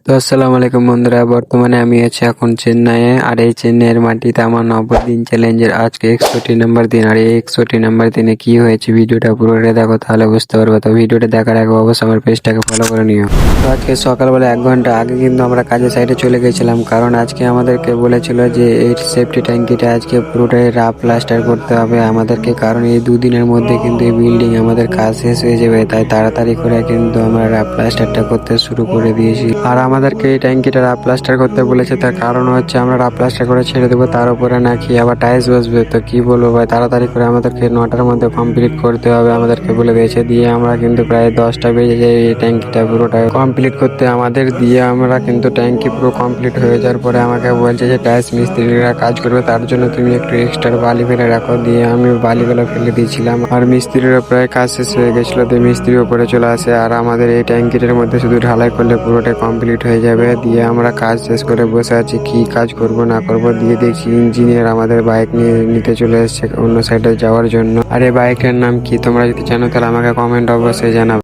তো আসসালামু আলাইকুম বন্ধুরা, বর্তমানে আমি আছি এখন চেন্নাইয়ে। আর এই চেন্নাইয়ের মাটিতে আমার 90 দিন চ্যালেঞ্জের আজকে 61 নম্বর দিন। আর এই 61 নম্বর দিনে কি হয়েছে ভিডিওটা পুরোটা দেখো, তাহলে বুঝতে পারবো। তো ভিডিওটা দেখার আগে অবশ্যই আমার পেজটাকে ফলো করে নিও। তো আজকে সকালবেলা 1 ঘন্টা আগে কিন্তু আমরা কাজের সাইডে চলে গেছিলাম, কারণ আজকে আমাদেরকে বলেছিল যে এই সেফটি ট্যাঙ্কিটা আজকে পুরোটাই রাফ প্লাস্টার করতে হবে আমাদেরকে, কারণ এই দুদিনের মধ্যে কিন্তু এই বিল্ডিং আমাদের কাজ শেষ হয়ে যাবে। তাই তাড়াতাড়ি করে কিন্তু আমরা রাফ প্লাস্টারটা করতে শুরু করে দিয়েছি। আর আমাদেরকে এই ট্যাঙ্কিটা রাফ প্লাস্টার করতে বলেছে, তার কারণ হচ্ছে আমরা রাফ প্লাস্টার করে ছেড়ে দেবো, তার উপরে নাকি আবার টাইলস বসবে। তো কি বলবো ভাই, তাড়াতাড়ি করে আমাদেরকে 9টার মধ্যে কমপ্লিট করতে হবে আমাদেরকে বলে দিয়েছে। দিয়ে আমরা কিন্তু প্রায় 10টা বেজে যাই এই ট্যাঙ্কিটা পুরোটা কমপ্লিট করতে আমাদের। দিয়ে আমরা কিন্তু ট্যাঙ্কি পুরো কমপ্লিট হয়ে যাওয়ার পরে আমাকে বলছে যে টাইলস মিস্ত্রিরা কাজ করবে, তার জন্য তুমি একটু এক্সট্রা বালি ফেলে রাখো। দিয়ে আমি বালিগুলো ফেলে দিয়েছিলাম, আর মিস্ত্রিরা প্রায় কাজ শেষ হয়ে গেছিল। দিয়ে মিস্ত্রি উপরে চলে আসে, আর আমাদের এই ট্যাঙ্কিটার মধ্যে শুধু ঢালাই করলে পুরোটা কমপ্লিট হয়ে যাবে। দিয়ে আমরা কাজ শেষ করে বসে আছি, কি কাজ করব না করব। দিয়ে দেখছি ইঞ্জিনিয়ার আমাদের বাইক নিয়ে নিতে চলে এসেছে অন্য সাইডে যাওয়ার জন্য। আর এই বাইকের নাম কি তোমরা যদি জানো তাহলে আমাকে কমেন্ট অবশ্যই জানাবে।